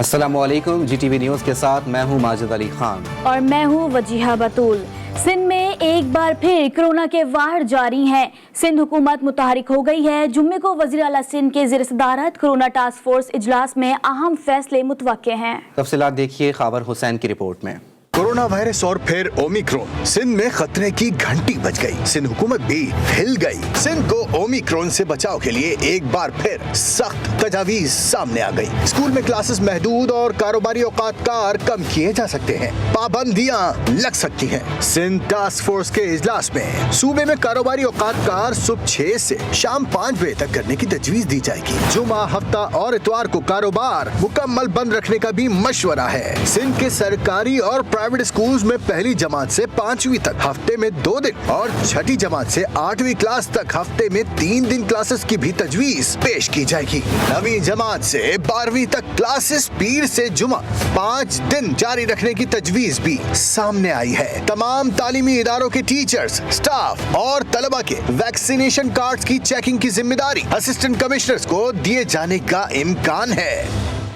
अस्सलाम वालेकुम, GTV news के साथ मैं हूं माजिद अली खान और मैं हूं वजीहा बतूल। सिंध में एक बार फिर कोरोना के वार जारी हैं। सिंध हुकूमत मुतहरिक हो गई है। जुम्मे को वज़ीर आला सिंध के ज़ेर सदारत कोरोना टास्क फोर्स इजलास में अहम फैसले मुतवक्के हैं। तफसीलात देखिए खावर हुसैन की रिपोर्ट में। कोरोना वायरस और फिर ओमिक्रॉन, सिंध में खतरे की घंटी बज गई। सिंध हुकूमत भी हिल गई। सिंध को ओमिक्रॉन से बचाव के लिए एक बार फिर सख्त तजावीज सामने आ गई। स्कूल में क्लासेस महदूद और कारोबारी औकात कार कम किए जा सकते हैं। पाबंदियां लग सकती हैं। सिंध टास्क फोर्स के इजलास में सूबे में कारोबारी औकात कार सुबह 6 से शाम 5 बजे तक करने की तजवीज दी जाएगी। जुमा, हफ्ता और इतवार को कारोबार मुकम्मल बंद रखने का भी मशवरा है। सिंध के सरकारी और प्राइवेट स्कूल्स में पहली जमात से 5वीं तक हफ्ते में 2 दिन और छठी जमात से 8वीं क्लास तक हफ्ते में 3 दिन क्लासेस की भी तजवीज पेश की जाएगी। 9वीं जमात से 12वीं तक क्लासेस पीर से जुमा 5 दिन जारी रखने की तजवीज भी सामने आई है। तमाम तालीमी इदारों के टीचर्स, स्टाफ और तलबा के वैक्सीनेशन कार्ड्स की चेकिंग की जिम्मेदारी असिस्टेंट कमिश्नर्स को दिए जाने का इम्कान है।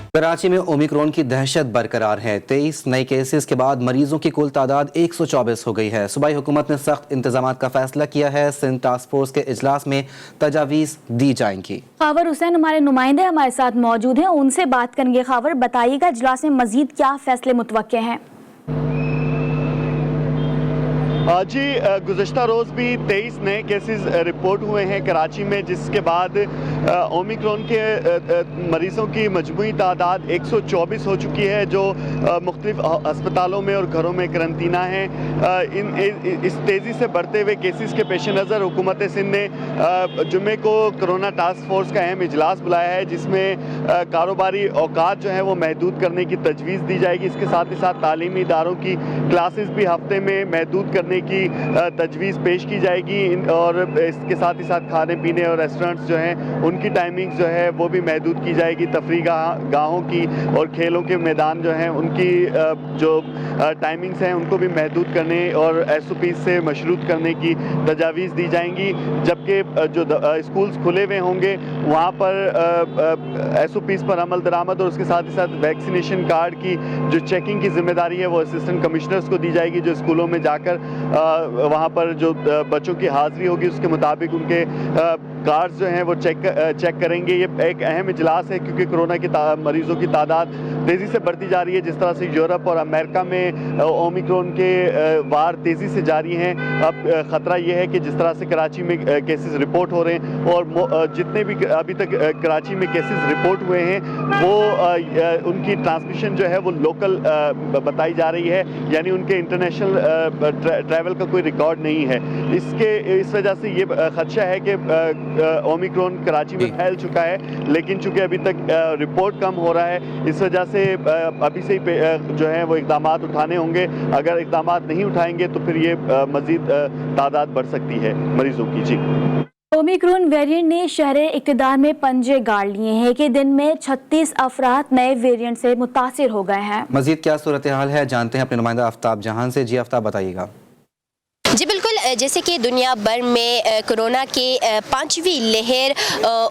कराची में ओमिक्रॉन की दहशत बरकरार है। 23 नए केसेस के बाद मरीजों की कुल तादाद 124 हो गई है। सूबाई हुकूमत ने सख्त इंतजाम का फैसला किया है। सिंध टास्क फोर्स के इजलास में तजावीज दी जाएंगी। खावर हुसैन हमारे नुमाइंदे हमारे साथ मौजूद हैं, उनसे बात करेंगे। खावर, बताइएगा इजलास में मजीद क्या फैसले मुतवक्के हैं? जी, गुज़श्ता रोज़ भी 23 नए केसेस रिपोर्ट हुए हैं कराची में, जिसके बाद ओमिक्रॉन के मरीज़ों की मजमूई तादाद 124 हो चुकी है, जो मुख्तलिफ अस्पतालों में और घरों में करंतना हैं। इस तेज़ी से बढ़ते हुए केसेस के पेश नज़र हुकूमत सिंध ने जुम्मे को कोरोना टास्क फोर्स का अहम इजलास बुलाया है, जिसमें कारोबारी औकात जो है वो महदूद करने की तजवीज़ दी जाएगी। इसके साथ ही साथ तालीमी इदारों की क्लासेस भी हफ्ते में महदूद करने की तजवीज़ पेश की जाएगी और इसके साथ ही साथ खाने पीने और रेस्टोरेंट्स जो हैं उनकी टाइमिंग जो है वो भी महदूद की जाएगी। तफरीह गाहों की और खेलों के मैदान जो हैं उनकी जो टाइमिंग्स हैं उनको भी महदूद करने और SOP से मशरूत करने की तजावीज़ दी जाएंगी। जबकि जो स्कूल्स खुले हुए होंगे वहाँ पर SOPs पर अमल दरामद और उसके साथ ही साथ वैक्सीनेशन कार्ड की जो चेकिंग की जिम्मेदारी है वो असिस्टेंट कमिश्नर्स को दी जाएगी, जो स्कूलों में जाकर वहाँ पर जो बच्चों की हाज़िरी होगी उसके मुताबिक उनके कार्ड्स जो हैं वो चेक करेंगे। ये एक अहम इजलास है क्योंकि कोरोना की मरीज़ों की तादाद तेज़ी से बढ़ती जा रही है। जिस तरह से यूरोप और अमेरिका में ओमिक्रॉन के वार तेज़ी से जारी हैं, अब ख़तरा ये है कि जिस तरह से कराची में केसेस रिपोर्ट हो रहे हैं और जितने भी अभी तक कराची में केसेस रिपोर्ट हुए हैं वो उनकी ट्रांसमिशन जो है वो लोकल बताई जा रही है, यानी उनके इंटरनेशनल ट्रैवल का कोई रिकॉर्ड नहीं है। इस वजह से ये खदशा है कि ओमिक्रॉन कराची में फैल चुका है, लेकिन चूंकि अभी तक रिपोर्ट कम हो रहा है, इस वजह से अभी से ही जो है वो इक़दाम उठाने होंगे। अगर इक़दाम नहीं उठाएंगे तो फिर ये मज़ीद तादाद बढ़ सकती है मरीजों की। जी, ओमिक्रॉन वेरिएंट ने शहर इक़्तिदार में पंजे गाड़ लिए हैं कि दिन में 36 अफराद नए वेरिएंट से मुतासिर हो गए हैं। मजीद क्या सूरत हाल है जानते हैं अपने नुमाइंदा आफ्ताब जहां से। जी आफ्ताब, बताइएगा। जी बिल्कुल, जैसे कि दुनिया भर में कोरोना के 5वीं लहर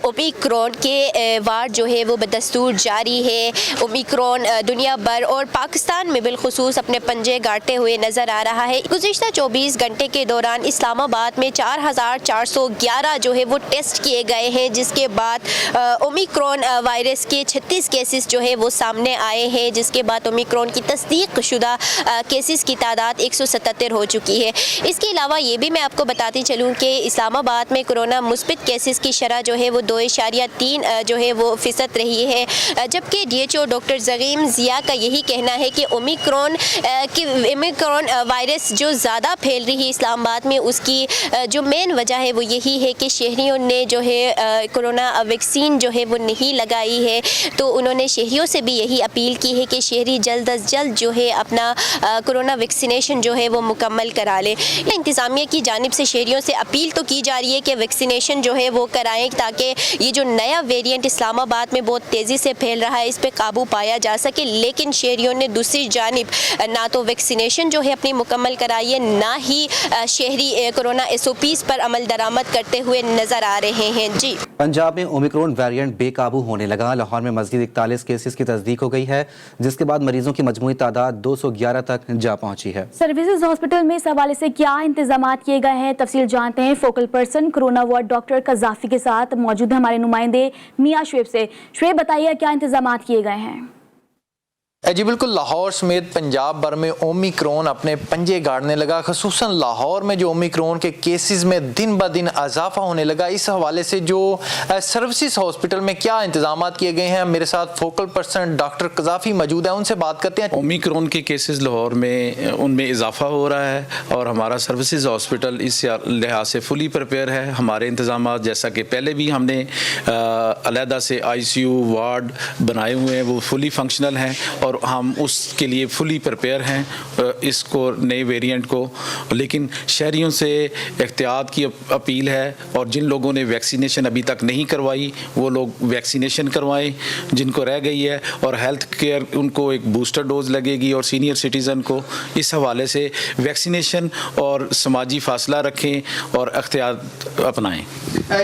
ओमिक्रॉन के वार जो है वो बदस्तूर जारी है। ओमिक्रॉन दुनिया भर और पाकिस्तान में बिलखुसूस अपने पंजे गाड़ते हुए नज़र आ रहा है। गुज़िश्ता 24 घंटे के दौरान इस्लामाबाद में 4411 जो है वो टेस्ट किए गए हैं, जिसके बाद ओमिक्रॉन वायरस के 36 केसेस जो है वो सामने आए हैं, जिसके बाद ओमिक्रॉन की तस्दीक शुदा केसेस की तादाद 177 हो चुकी है। इसके अलावा ये भी मैं आपको बताती चलूँ कि इस्लामाबाद में कोरोना मुस्बित केसेस की शरह जो है वो 2.3 जो है वो फ़ीसद रही है, जबकि DHO डॉक्टर ज़गीम ज़िया का यही कहना है कि ओमिक्रॉन वायरस जो ज़्यादा फैल रही है इस्लामाबाद में, उसकी जो मेन वजह है वो यही है कि शहरियों ने जो है कोरोना वैक्सीन जो है वो नहीं लगाई है। तो उन्होंने शहरियों से भी यही अपील की है कि शहरी जल्द अज जल्द जो है अपना कोरोना वैक्सीनेशन जो है वो मुकम्मल करा लें। इंतज़ाम انتظامیہ کی جانب سے شہریوں سے اپیل تو کی جا رہی ہے کہ ویکسینیشن جو ہے وہ کرائیں تاکہ یہ جو نیا ویریئنٹ اسلام آباد میں بہت تیزی سے پھیل رہا ہے اس پہ قابو پایا جا سکے، لیکن شہریوں نے دوسری جانب نہ تو ویکسینیشن جو ہے اپنی مکمل کرائی ہے، نہ ہی شہری کرونا SOPs پر عمل درآمد کرتے ہوئے نظر آ رہے ہیں۔ جی، پنجاب میں اومیکرون ویریئنٹ بے قابو ہونے لگا۔ لاہور میں مزید 41 کیسز کی تصدیق ہو گئی ہے، جس کے بعد مریضوں کی مجموعی تعداد 211 تک جا پہنچی ہے۔ سروسز ہاسپٹل میں اس حوالے سے کیا انتظامات کیے گئے ہیں، تفصیل جانتے ہیں focal person corona ward doctor Gaddafi کے ساتھ موجود ہیں ہمارے نمائندے میاں شعیب سے۔ شعیب بتائیے کیا انتظامات کیے گئے ہیں؟ جی بالکل، لاہور سمیت پنجاب بھر میں اومیکرون اپنے پنجے گاڑنے لگا، خصوصاً لاہور میں جو اومیکرون کے کیسز میں دن بہ دن اضافہ ہونے لگا۔ اس حوالے سے جو سروسز ہاسپٹل میں کیا انتظامات کیے گئے ہیں، میرے ساتھ فوکل پرسن ڈاکٹر قذافی موجود ہیں، ان سے بات کرتے ہیں۔ اومیکرون کے کیسز لاہور میں ان میں اضافہ ہو رہا ہے اور ہمارا سروسز ہاسپٹل اس لحاظ سے فلی پریپیئر ہے۔ ہمارے انتظامات جیسا کہ پہلے بھی ہم نے علیحدہ سے ICU وارڈ بنائے ہوئے ہیں، وہ فلی فنکشنل ہیں اور ہم اس کے لیے فلی پریپیئر ہیں اس کو نئے ویریئنٹ کو۔ لیکن شہریوں سے احتیاط کی اپیل ہے اور جن لوگوں نے ویکسینیشن ابھی تک نہیں کروائی وہ لوگ ویکسینیشن کروائیں جن کو رہ گئی ہے، اور ہیلتھ کیئر ان کو ایک بوسٹر ڈوز لگے گی اور سینئر سٹیزن کو۔ اس حوالے سے ویکسینیشن اور سماجی فاصلہ رکھیں اور احتیاط اپنائیں۔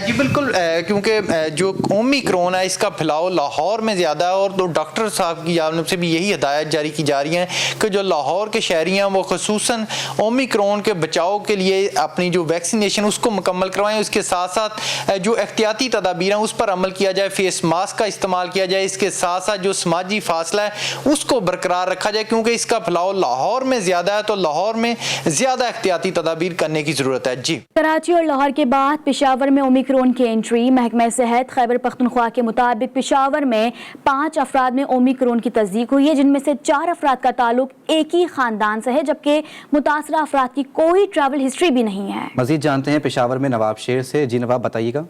جی بالکل، کیونکہ جو اومیکرون ہے اس کا پھیلاؤ لاہور میں زیادہ ہے، اور تو ڈاکٹر صاحب کی جانب سے بھی یہی ہدایت جاری کی جا رہی ہیں کہ جو لاہور کے شہری ہیں وہ خصوصاً اومیکرون کے بچاؤ کے لیے اپنی جو ویکسینیشن اس کو مکمل کروائیں، اس کے ساتھ ساتھ جو احتیاطی تدابیر ہیں اس پر عمل کیا جائے، فیس ماسک کا استعمال کیا جائے، اس کے ساتھ ساتھ جو سماجی فاصلہ ہے اس کو برقرار رکھا جائے، کیونکہ اس کا پھیلاؤ لاہور میں زیادہ ہے تو لاہور میں زیادہ احتیاطی تدابیر کرنے کی ضرورت ہے۔ جی، کراچی اور لاہور کے بعد پشاور میں اومیکرون کی انٹری۔ محکمہ صحت خیبر پختونخوا کے مطابق پشاور میں 5 افراد میں اومیکرون کی تصدیق ہوئی ہے، جن میں سے 4 افراد کا تعلق ایک ہی خاندان سے ہے، جبکہ متاثرہ افراد کی کوئی ٹریول ہسٹری بھی نہیں ہے۔ مزید جانتے ہیں پشاور میں نواب شیر سے۔ جی نواب، بتائیے گا۔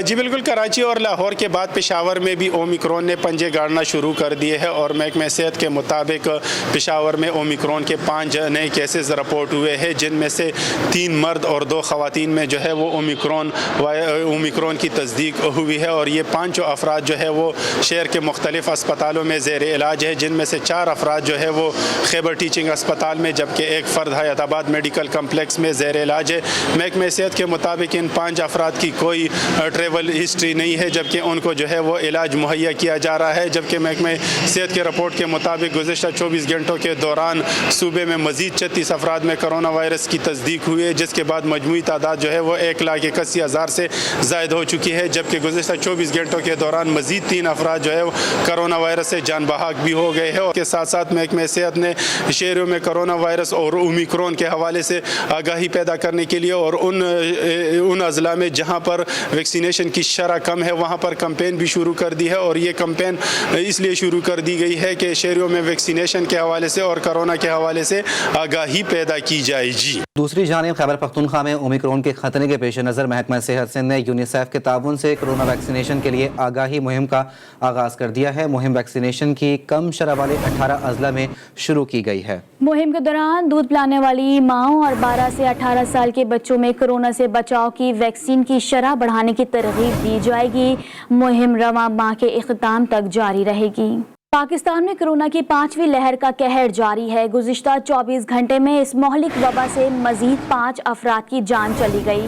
جی بالکل، کراچی اور لاہور کے بعد پشاور میں بھی اومیکرون نے پنجے گاڑنا شروع کر دیے ہیں، اور محکمہ صحت کے مطابق پشاور میں اومیکرون کے 5 نئے کیسز رپورٹ ہوئے ہیں، جن میں سے 3 مرد اور 2 خواتین میں جو ہے وہ اومیکرون کی تصدیق ہوئی ہے، اور یہ 5 افراد جو ہے وہ شہر کے مختلف اسپتالوں میں زیر علاج ہے، جن میں سے 4 افراد جو ہے وہ خیبر ٹیچنگ اسپتال میں، جبکہ 1 فرد حیات آباد میڈیکل کمپلیکس میں زیر علاج ہے۔ محکمہ صحت کے مطابق ان 5 افراد کی کوئی ٹریول ہسٹری نہیں ہے، جبکہ ان کو جو ہے وہ علاج مہیا کیا جا رہا ہے، جبکہ محکمہ صحت کے رپورٹ کے مطابق گزشتہ 24 گھنٹوں کے دوران صوبے میں مزید 36 افراد میں کرونا وائرس کی تصدیق ہوئی ہے، جس کے بعد مجموعی تعداد جو ہے وہ 1,81,000 سے زائد ہو چکی ہے، جبکہ گزشتہ 24 گھنٹوں کے دوران مزید 3 افراد جو ہے وہ کرونا وائرس سے جان بحق بھی ہو گئے ہیں۔ اور کے ساتھ ساتھ محکمہ صحت نے شہروں میں کرونا وائرس اور اومیکرون کے حوالے سے آگاہی پیدا کرنے کے لیے اور ان اضلاع میں جہاں پر ویکسینیشن کی شرح کم ہے وہاں پر کمپین بھی شروع کر دی ہے، اور یہ کمپین اس لیے شروع کر دی گئی ہے کہ شہریوں میں ویکسینیشن کے حوالے سے اور کرونا کے حوالے سے آگاہی پیدا کی جائے۔ جی، دوسری جانب خیبر پختونخوا میں اومیکرون کے خطرے کے پیش نظر محکمہ صحت سندھ نے یونیسیف کے تعاون سے کرونا ویکسینیشن کے لیے آگاہی مہم کا آغاز کر دیا ہے۔ مہم ویکسینیشن کی کم شرح والے 18 اضلاع میں شروع کی گئی ہے۔ مہم کے دوران دودھ پلانے والی ماؤں اور 12 سے 18 سال کے بچوں میں کورونا سے بچاؤ کی ویکسین کی شرح بڑھانے کی ترغیب دی جائے گی۔ مہم رواں ماہ کے اختتام تک جاری رہے گی۔ پاکستان میں کورونا کی 5ویں لہر کا قہر جاری ہے۔ گزشتہ 24 گھنٹے میں اس مہلک وبا سے مزید 5 افراد کی جان چلی گئی،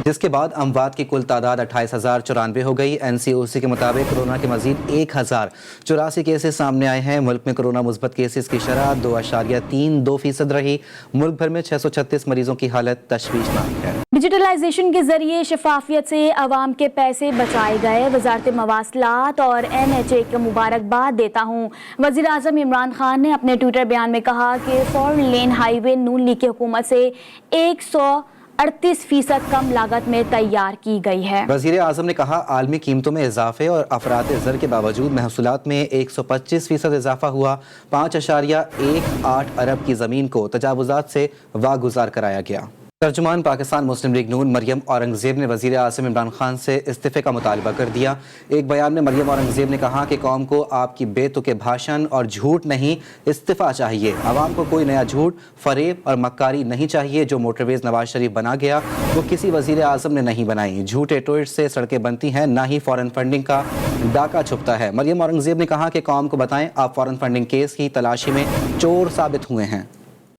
جس کے بعد اموات کی کل تعداد 28,094 ہو گئی۔ NCOC کے مطابق کورونا کے مزید 1,084 کیسز سامنے آئے ہیں۔ ملک میں کورونا مثبت کیسز کی شرح 2.32% رہی۔ ملک بھر میں 636 مریضوں کی حالت تشویشناک ہے۔ ڈیجیٹلائزیشن کے ذریعے شفافیت سے عوام کے پیسے بچائے گئے۔ وزارت مواصلات اور NHA کو مبارکباد دیتا ہوں۔ وزیر اعظم عمران خان نے اپنے ٹویٹر بیان میں کہا کہ 4 لین ہائی وے نون لیگ کی حکومت سے 138% کم لاگت میں تیار کی گئی ہے۔ وزیر اعظم نے کہا عالمی قیمتوں میں اضافے اور افراط زر کے باوجود محصولات میں 125% اضافہ ہوا۔ 5.18 ارب کی زمین کو تجاوزات سے واگزار کرایا گیا۔ तर्जुमान पाकिस्तान मुस्लिम लीग नून मरियम औरंगजेब ने वज़ीर आज़म इमरान खान से इस्तीफ़े का मुतालबा कर दिया। एक बयान में मरियम औरंगजेब ने कहा कि कौम को आपकी बेतुके भाषण और झूठ नहीं, इस्तीफ़ा चाहिए। आवाम को कोई नया झूठ, फरेब और मक्कारी नहीं चाहिए। जो मोटरवेज़ नवाज शरीफ बना गया वो किसी वज़ीर आज़म ने नहीं बनाई। झूठे टोइट से सड़कें बनती हैं, ना ही फ़ॉरेन फंडिंग का डाका छुपता है। मरियम औरंगजेब ने कहा कि कौम को बताएं आप फ़ॉरेन फंडिंग केस की तलाशी में चोर साबित हुए हैं।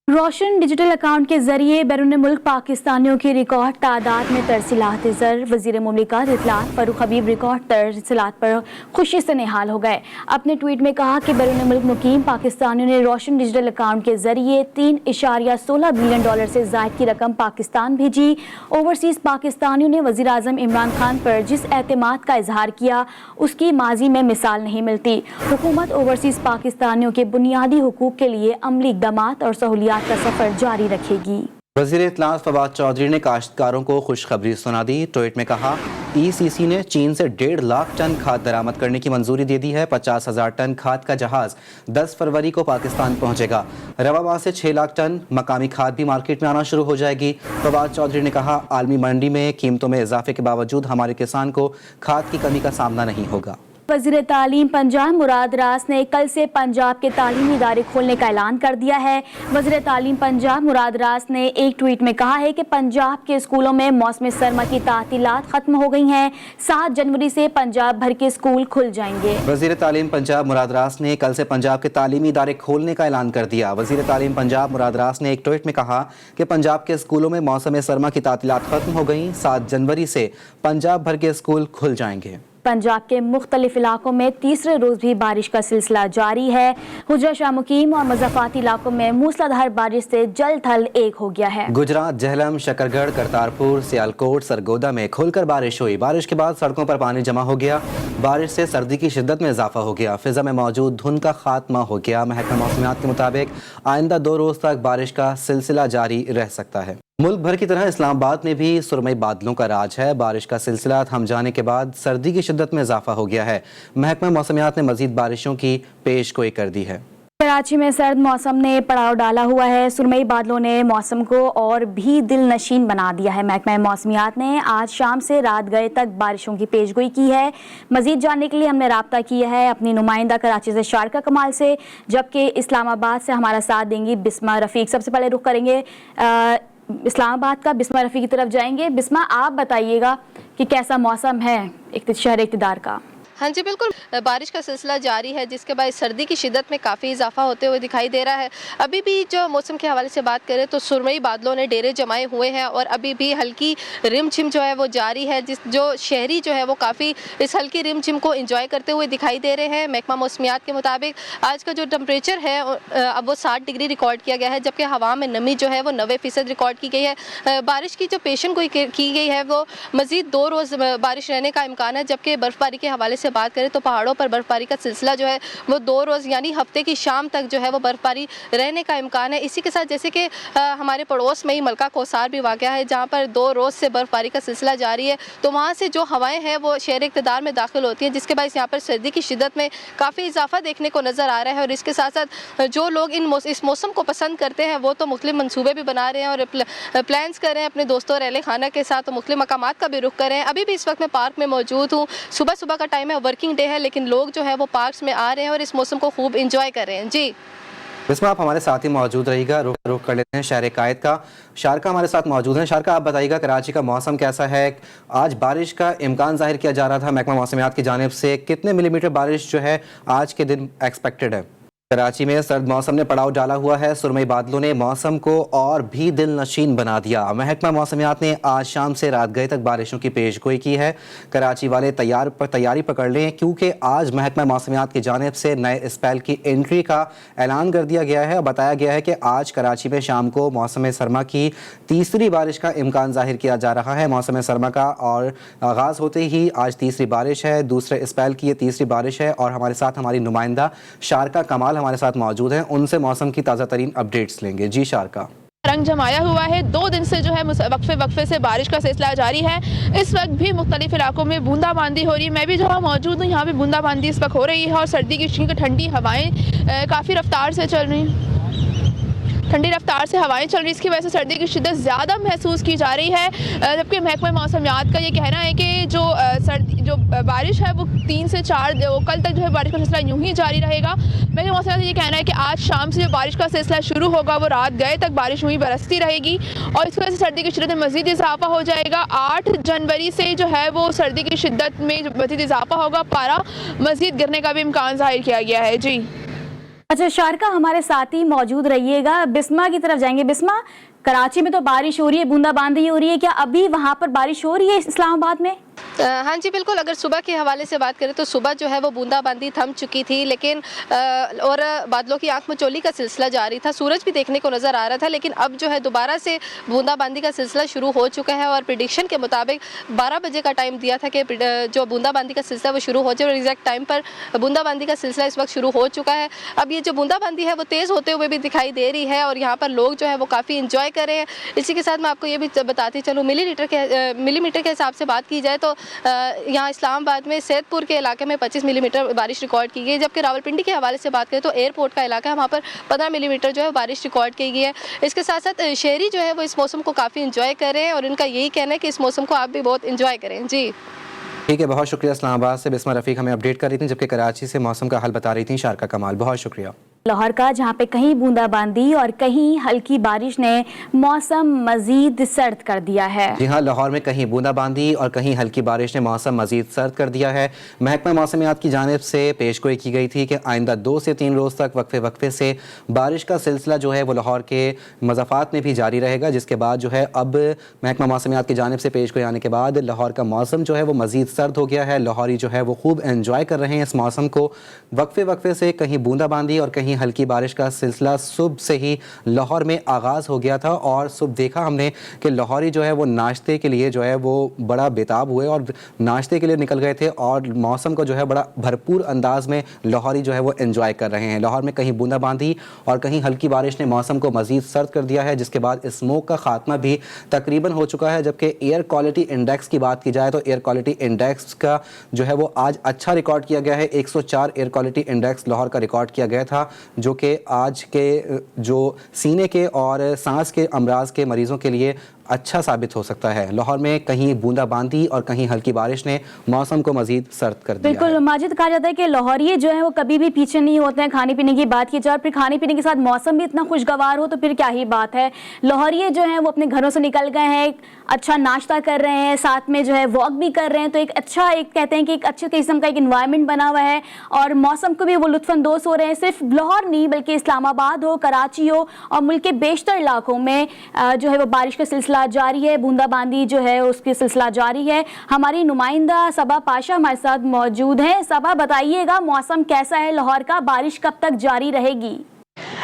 रोशन डिजिटल अकाउंट के जरिए बैरून मुल्क पाकिस्तानियों की रिकॉर्ड तादाद में तरसीलात ज़र। वज़ीर मुमलिकत इत्तलात फ़ारूक हबीब रिकॉर्ड तरसीलात पर खुशी से निहाल हो गए। अपने ट्वीट में कहा कि बैरून मुल्क मुकीम पाकिस्तानियों ने रोशन डिजिटल अकाउंट के जरिए $3.16 बिलियन से ज़ायद की रकम पाकिस्तान भेजी। ओवरसीज़ पाकिस्तानियों ने वज़ीर आज़म इमरान खान पर जिस एतमाद का इजहार किया उसकी माजी में मिसाल नहीं मिलती। हुकूमत ओवरसीज़ पाकिस्तानियों के बुनियादी हुकूक के लिए अमली इक़दामात और सहूलियात का सफर जारी रखेगी। वज़ीर इत्तलात फवाद चौधरी ने काश्तकारों को खुशखबरी सुना दी। ट्वीट में कहा ECC ने चीन से 1.5 लाख टन खाद दरामद करने की मंजूरी दे दी है। 50,000 टन खाद का जहाज 10 फरवरी को पाकिस्तान पहुंचेगा। रवाबा से 6 लाख टन मकामी खाद भी मार्केट में आना शुरू हो जाएगी। फवाद चौधरी ने कहा आलमी मंडी में कीमतों में इजाफे के बावजूद हमारे किसान को खाद की कमी का सामना नहीं होगा। वज़ीर तालीम पंजाब मुराद रास ने कल से पंजाब के तालीमी इदारे खोलने का ऐलान कर दिया है। वज़ीर तालीम पंजाब मुराद रास ने एक ट्वीट में कहा है कि पंजाब के स्कूलों में मौसम सरमा की तातीलात खत्म हो गई हैं। 7 जनवरी से पंजाब भर के स्कूल खुल जाएंगे। वज़ीर तालीम पंजाब मुराद रास ने कल से पंजाब के तालीमी इदारे खोलने का ऐलान कर दिया। वज़ीर तालीम पंजाब मुराद रास ने एक ट्वीट में कहा कि पंजाब के स्कूलों में मौसम सरमा की तातीलात खत्म हो गई। 7 जनवरी से पंजाब भर के स्कूल खुल जाएंगे। पंजाब के मुख्तलिफ इलाकों में तीसरे रोज भी बारिश का सिलसिला जारी है। हुजरा शाह मुकीम और मज़ाफ़ाती इलाकों में मूसलाधार बारिश से जल थल एक हो गया है। गुजरात, झेलम, शकरगढ़, करतारपुर, सियालकोट, सरगोदा में खुलकर बारिश हुई। बारिश के बाद सड़कों पर पानी जमा हो गया। बारिश से सर्दी की शिद्दत में इजाफा हो गया। फिजा में मौजूद धुंध का खात्मा हो गया। महकमा मौसमियात के मुताबिक आइंदा 2 रोज तक बारिश का सिलसिला जारी रह सकता है। मुल्क भर की तरह इस्लामाबाद में भी सुरमई बादलों का राज है। बारिश का सिलसिला थम जाने के बाद सर्दी की शिद्दत में इजाफा हो गया है। महकमा मौसमियात ने मजीद बारिशों की पेशगोई कर दी है। कराची में सर्द मौसम ने पड़ाव डाला हुआ है। सुरमई बादलों ने मौसम को और भी दिल नशीन बना दिया है। महकमा मौसमियात ने आज शाम से रात गए तक बारिशों की पेशगोई की है। मजीद जानने के लिए हमने राब्ता किया है अपनी नुमाइंदा कराची से शारका कमाल से, जबकि इस्लामाबाद से हमारा साथ देंगी बिस्मा रफ़ीक। सबसे पहले रुख करेंगे इस्लामाबाद का, बिस्मा रफ़ी की तरफ जाएंगे। बिस्मा, आप बताइएगा कि कैसा मौसम है शहर इक़्तिदार का? हाँ जी बिल्कुल, बारिश का सिलसिला जारी है जिसके बाद सर्दी की शिद्दत में काफ़ी इजाफा होते हुए दिखाई दे रहा है। अभी भी जो मौसम के हवाले से बात करें तो सुरमई बादलों ने डेरे जमाए हुए हैं और अभी भी हल्की रिमझिम जो है वो जारी है। जो शहरी जो है वो काफ़ी इस हल्की रिमझिम को एंजॉय करते हुए दिखाई दे रहे हैं। महकमा मौसमियात के मुताबिक आज का जो टेम्परेचर है अब वो 60 डिग्री रिकॉर्ड किया गया है, जबकि हवा में नमी जो है वो 90% रिकॉर्ड की गई है। बारिश की जो पेशन गोई की गई है वो मज़ीद 2 रोज़ बारिश रहने का इम्कान है, जबकि बर्फ़बारी के हवाले से बात करें तो पहाड़ों पर बर्फबारी का सिलसिला जो है वो 2 रोज़ यानी हफ्ते की शाम तक जो है वो बर्फबारी रहने का इम्कान है। इसी के साथ जैसे कि हमारे पड़ोस में ही मलका कोसार भी वाक़या है जहाँ पर 2 रोज़ से बर्फबारी का सिलसिला जारी है, तो वहाँ से जो हवाएं हैं वो शहर इक़्तिदार में दाखिल होती हैं, जिसके बाद यहाँ पर सर्दी की शिद्दत में काफ़ी इजाफा देखने को नज़र आ रहा है। और इसके साथ साथ जो लोग इस मौसम को पसंद करते हैं वो तो मुख्तलिफ मनसूबे भी बना रहे हैं और प्लान्स कर रहे हैं अपने दोस्तों और अहले खाना के साथ, तो मुख्तलिफ मकामात का भी रुख कर रहे हैं। अभी भी इस वक्त मैं पार्क में मौजूद हूँ। सुबह का टाइम है, वर्किंग डे है, लेकिन लोग जो है वो पार्क्स में आ रहे हैं और इस मौसम को खूब इंजॉय कर रहे हैं। जी इसमें आप हमारे साथ ही मौजूद रहिएगा। रुख कर लेते हैं शहर कायद का। शारका हमारे साथ मौजूद हैं। शारका, आप बताइएगा कराची का मौसम कैसा है? आज बारिश का इम्कान जाहिर किया जा रहा था महकमा मौसमियात की जानिब से, कितने मिलीमीटर बारिश जो है आज के दिन एक्सपेक्टेड है? कराची में सर्द मौसम ने पड़ाव डाला हुआ है। सुरमई बादलों ने मौसम को और भी दिल नशीन बना दिया। महकमा मौसमियात ने आज शाम से रात गए तक बारिशों की पेशगोई की है। कराची वाले तैयारी पकड़ लें, क्योंकि आज महकमा मौसमियात की जानिब से नए स्पेल की एंट्री का ऐलान कर दिया गया है। बताया गया है कि आज कराची में शाम को मौसम सरमा की तीसरी बारिश का इम्कान जाहिर किया जा रहा है। मौसम सरमा का और आगाज़ होते ही आज तीसरी बारिश है, दूसरे स्पेल की ये तीसरी बारिश है। और हमारे साथ हमारी नुमाइंदा शारका कमाल हमारे साथ मौजूद हैं, उनसे मौसम की ताज़ा तरीन अपडेट्स लेंगे। जी शारका। रंग जमाया हुआ है। 2 दिन से जो है वक्फे से बारिश का सिलसिला जारी है। इस वक्त भी मुख्तलिफ इलाकों में बूंदाबांदी हो रही है। मैं भी जहाँ मौजूद हूँ यहाँ भी बूंदाबांदी इस वक्त हो रही है और सर्दी की ठंडी हवाएं काफ़ी रफ्तार से चल रही हैं। ठंडी रफ्तार से हवाएं चल रही, इसकी वजह से सर्दी की शिद्दत ज़्यादा महसूस की जा रही है। जबकि महकमा मौसमियात का ये कहना है कि जो बारिश है वो 3 से 4 कल तक जो है बारिश का सिलसिला यूं ही जारी रहेगा। महकमा मौसमियात का ये कहना है कि आज शाम से जो बारिश का सिलसिला शुरू होगा वो रात गए तक बारिश यूं ही बरसती रहेगी और इस वजह से सर्दी की शिद्दत में मज़ीद इजाफा हो जाएगा। 8 जनवरी से जो है वो सर्दी की शिद्दत में मज़ीद इजाफा होगा, पारा मज़ीद गिरने का भी इम्कान ज़ाहिर किया गया है। जी अच्छा शारका, हमारे साथ ही मौजूद रहिएगा। बिस्मा की तरफ जाएंगे। बिस्मा, कराची में तो बारिश हो रही है, बूंदाबांदी हो रही है, क्या अभी वहाँ पर बारिश हो रही है इस्लामाबाद में? हाँ जी बिल्कुल, अगर सुबह के हवाले से बात करें तो सुबह जो है वो बूंदाबांदी थम चुकी थी, लेकिन और बादलों की आंख मचोली का सिलसिला जारी था, सूरज भी देखने को नज़र आ रहा था, लेकिन अब जो है दोबारा से बूंदाबांदी का सिलसिला शुरू हो चुका है और प्रिडिक्शन के मुताबिक 12 बजे का टाइम दिया था कि जो बूंदाबांदी का सिलसिला वो शुरू हो जाए और एग्जैक्ट टाइम पर बूंदाबांदी का सिलसिला इस वक्त शुरू हो चुका है। अब ये जो बूंदाबांदी है वो तेज़ होते हुए भी दिखाई दे रही है और यहाँ पर लोग जो है वो काफ़ी इंजॉय कर रहे हैं। इसी के साथ मैं आपको ये भी बताती चलूँ, मिलीमीटर के हिसाब से बात की जाए तो यहाँ इस्लामाबाद में सैदपुर के इलाके में 25 मिलीमीटर बारिश रिकॉर्ड की गई, जबकि रावलपिंडी के हवाले से बात करें तो एयरपोर्ट का इलाका है, वहाँ पर 15 मिलीमीटर जो है बारिश रिकॉर्ड की गई है। इसके साथ साथ शहरी जो है वो इस मौसम को काफ़ी इंजॉय कर रहे हैं और इनका यही कहना है कि इस मौसम को आप भी बहुत इंजॉय करें। जी ठीक है, बहुत शुक्रिया। इस्लामाबाद से बिस्मा रफ़ीक हमें अपडेट कर रही थी, जबकि कराची से मौसम का हाल बता रही थी शारका कमाल। बहुत शुक्रिया। लाहौर का, जहाँ पे कहीं बूंदाबांदी और कहीं हल्की बारिश ने मौसम मजीद सर्द कर दिया है। जी हाँ, लाहौर में कहीं बूंदाबांदी और कहीं हल्की बारिश ने मौसम मजीद सर्द कर दिया है। महकमा मौसमियात की जानिब से पेशगोई की गई थी कि आइंदा 2 से 3 रोज़ तक वक्फे से बारिश का सिलसिला जो है वो लाहौर के मज़ाफ़ात में भी जारी रहेगा, जिसके बाद जो है अब महकमा मौसमियात की जानिब से पेशगोई आने के बाद लाहौर का मौसम जो है वो मजीद सर्द हो गया है। लाहौरी जो है वो खूब एंजॉय कर रहे हैं इस मौसम को। वक्फे से कहीं बूंदाबांदी और कहीं हल्की बारिश का सिलसिला सुबह से ही लाहौर में आगाज़ हो गया था और सुबह देखा हमने कि लाहौरी जो है वो नाश्ते के लिए जो है वो बड़ा बेताब हुए और नाश्ते के लिए निकल गए थे और मौसम को जो है बड़ा भरपूर अंदाज में लाहौरी जो है वो एंजॉय कर रहे हैं। लाहौर में कहीं बूंदाबांदी और कहीं हल्की बारिश ने मौसम को मज़ीद सर्द कर दिया है, जिसके बाद स्मोक का खात्मा भी तकरीबन हो चुका है। जबकि एयर क्वालिटी इंडेक्स की बात की जाए तो एयर क्वालिटी इंडेक्स का जो है वो आज अच्छा रिकॉर्ड किया गया है। 104 एयर क्वालिटी इंडेक्स लाहौर का रिकॉर्ड किया गया था, जो कि आज के जो सीने के और सांस के अमराज के मरीज़ों के लिए अच्छा साबित हो सकता है। लाहौर में कहीं बूंदाबांदी और कहीं हल्की बारिश ने मौसम को मजीद सर्द कर दिया। बिल्कुल माजिद, कहा जाता है कि लाहौरिये जो है वो कभी भी पीछे नहीं होते हैं। खाने पीने की बात की जाए और फिर खाने पीने के साथ मौसम भी इतना खुशगवार हो तो फिर क्या ही बात है। लाहौरिये जो हैं वो अपने घरों से निकल गए हैं, अच्छा नाश्ता कर रहे हैं, साथ में जो है वॉक भी कर रहे हैं, तो एक कहते हैं कि एक अच्छे किस्म का एक इन्वायरमेंट बना हुआ है और मौसम को भी वो लुत्फानंदोज़ हो रहे हैं। सिर्फ लाहौर नहीं बल्कि इस्लामाबाद हो, कराची हो और मुल्क के बेशतर इलाकों में जो है वो बारिश का सिलसिला जारी है, बूंदाबांदी जो है उसकी सिलसिला जारी है। हमारी नुमाइंदा सबा पाशा हमारे साथ मौजूद है। सबा, बताइएगा मौसम कैसा है लाहौर का, बारिश कब तक जारी रहेगी?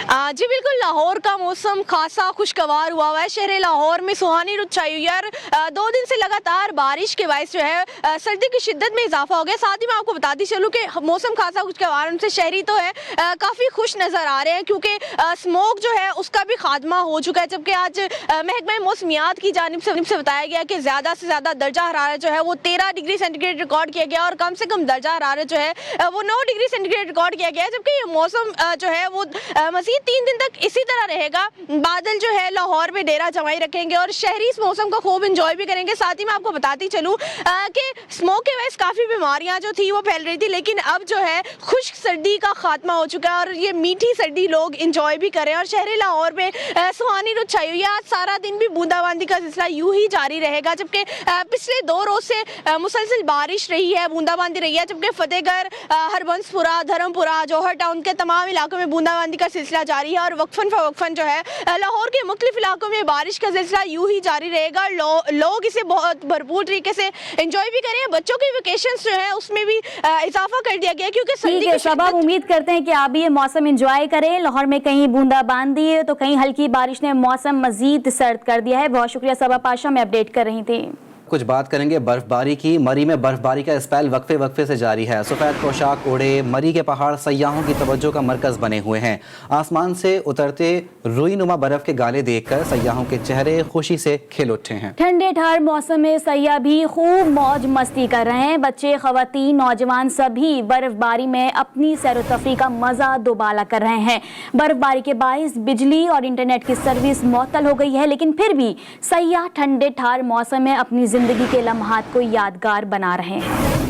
जी बिल्कुल, लाहौर का मौसम खासा खुशगवार हुआ है। शहर लाहौर में सुहानी रुत छाई हुई है। 2 दिन से लगातार बारिश के बायस जो है सर्दी की शिद्दत में इजाफा हो गया। साथ ही मैं आपको बताती चलूँ कि मौसम खासा खुशगवार, उनसे शहरी तो है काफ़ी खुश नज़र आ रहे हैं क्योंकि स्मोक जो है उसका भी खात्मा हो चुका है। जबकि आज महकमा मौसमियात की जानिब से बताया गया कि ज़्यादा से ज़्यादा दर्जा हरारत जो है वो 13 डिग्री सेंटीग्रेड रिकॉर्ड किया गया और कम से कम दर्जा हरारत जो है वो 9 डिग्री सेंटीग्रेड रिकॉर्ड किया गया। जबकि ये मौसम जो है वो मज़ीद 3 दिन तक इसी तरह रहेगा। बादल जो है लाहौर में डेरा जमाई रखेंगे और शहरी इस मौसम को खूब इंजॉय भी करेंगे। साथ ही मैं आपको बताती चलूँ कि स्मोक के वजह से काफ़ी बीमारियां जो थी वो फैल रही थी, लेकिन अब जो है खुश्क सर्दी का खात्मा हो चुका है और ये मीठी सर्दी लोग इंजॉय भी करें और शहर लाहौर में सुहानी रुत छाई हुई है। आज सारा दिन भी बूंदाबांदी का सिलसिला यूं ही जारी रहेगा, जबकि पिछले 2 रोज से मुसलसल बारिश रही है, बूंदाबांदी रही है। जबकि फतेहगढ़, हरबंसपुरा, धर्मपुरा, जौहर टाउन के तमाम इलाकों में बूंदाबांदी का सिलसिला जारी है और वक्फन जो है लाहौर के मुख्तलिफ इलाकों में बारिश का सिलसिला यूं ही जारी रहेगा। लोग इसे बहुत भरपूर तरीके से एंजॉय भी करें। बच्चों के वेकेशंस जो है उसमें भी इजाफा कर दिया गया क्योंकि सर्दी की सब उम्मीद करते हैं कि आप भी ये मौसम एंजॉय करें। लाहौर में कहीं बूंदाबांदी है तो कहीं हल्की बारिश ने मौसम मजीद सर्द कर दिया है। बहुत शुक्रिया सबा पाशा में अपडेट कर रही थी। कुछ बात करेंगे बर्फबारी की। मरी में बर्फबारी का स्पेल वक्फे वक्फे से जारी है। सफ़ेद पोशाक ओढ़े मरी के पहाड़ सयाहों की तवज्जो का मरकज़ बने हुए हैं। आसमान से उतरते रुई नुमा बर्फ के गाले देखकर सयाहों के चेहरे खुशी से खिल उठे हैं। ठंडे ठार मौसम में सयाह भी खूब मौज मस्ती कर रहे हैं। बच्चे, खवातीन, नौजवान सभी बर्फबारी में अपनी सैर व तफरीह का मजा दोबाला कर रहे हैं। बर्फबारी के बाइस बिजली और इंटरनेट की सर्विस मुअत्तल हो गई है, लेकिन फिर भी सयाह ठंडे ठार मौसम में अपनी जिंदगी के लम्हात को यादगार बना रहे हैं।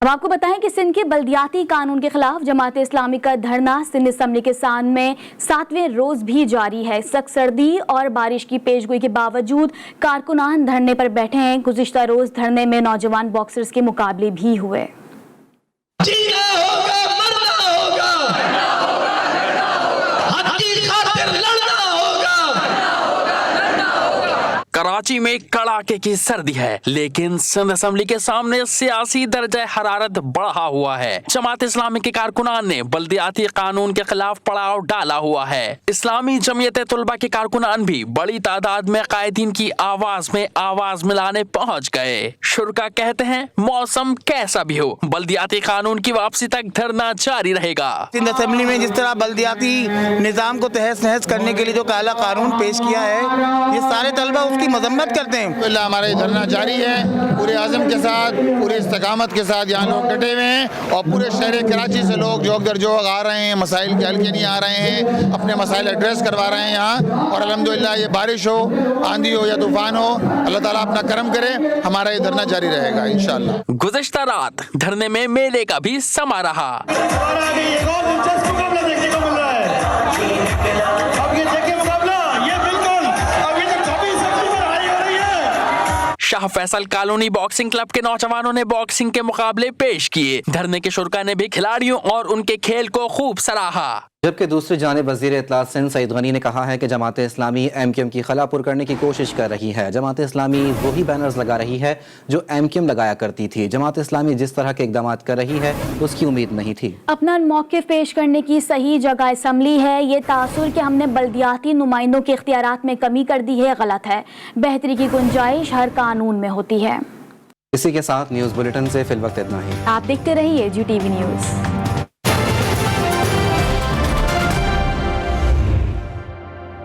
अब आपको बताएं कि सिंध के बल्दियाती कानून के खिलाफ जमात इस्लामी का धरना सिंध असम्बली के सान में 7वें रोज भी जारी है। सख्त सर्दी और बारिश की पेशगोई के बावजूद कारकुनान धरने पर बैठे हैं। गुज़िश्ता रोज धरने में नौजवान बॉक्सर्स के मुकाबले भी हुए। कराची में कड़ाके की सर्दी है, लेकिन सिंध असम्बली के सामने सियासी दर्जा हरारत बढ़ा हुआ है। जमात इस्लामी के कारकुनान ने बल्दियाती कानून के खिलाफ पड़ाव डाला हुआ है। इस्लामी जमीयत तुलबा के कारकुनान भी बड़ी तादाद में कायदीन की आवाज में आवाज मिलाने पहुंच गए। शुरा कहते हैं मौसम कैसा भी हो, बल्दियाती कानून की वापसी तक धरना जारी रहेगा। सिंध असम्बली में जिस तरह बल्दियाती निज़ाम को तहस नहस करने के लिए जो काला कानून पेश किया है, ये सारे तलबा उसकी मजम्मत करते हैं। हमारा धरना जारी है, पूरे आज़म के साथ, पूरी इस्तकामत के साथ यहाँ लोग डटे हुए हैं और पूरे शहर कराची से लोग जोक दर जोक आ रहे हैं, मसाइल के हल के नहीं आ रहे हैं, अपने मसाइल एड्रेस करवा रहे हैं यहाँ। और अल्हम्दुलिल्लाह ये बारिश हो, आंधी हो या तूफान हो, अल्लाह ताला अपना करम करे, हमारा ये धरना जारी रहेगा इंशाअल्लाह। गुज़िश्ता रात धरने में मेले का भी समा रहा। Shah Faisal colony boxing club के नौजवानों ने बॉक्सिंग के मुकाबले पेश किए। धरने के शुरा ने भी खिलाड़ियों और उनके खेल को खूब सराहा। जबकि दूसरी जानिब वज़ीर इत्तलात सिंध सईद गनी ने कहा है कि जमात इस्लामी MQM की खला पुर करने की कोशिश कर रही है। जमात इस्लामी वही बैनर्स लगा रही है जो MQM लगाया करती थी। जमात इस्लामी जिस तरह के इक़दाम कर रही है उसकी उम्मीद नहीं थी। अपना मौक़िफ़ पेश करने की सही जगह असम्बली है। ये तासुर कि हमने बल्दियाती नुमाइंदों के इख्तियारात में कमी कर दी है, गलत है। बेहतरी की गुंजाइश हर कानून में होती है। इसी के साथ न्यूज़ बुलेटिन से फिल वक्त इतना ही। आप देखते रहिए GTV न्यूज़।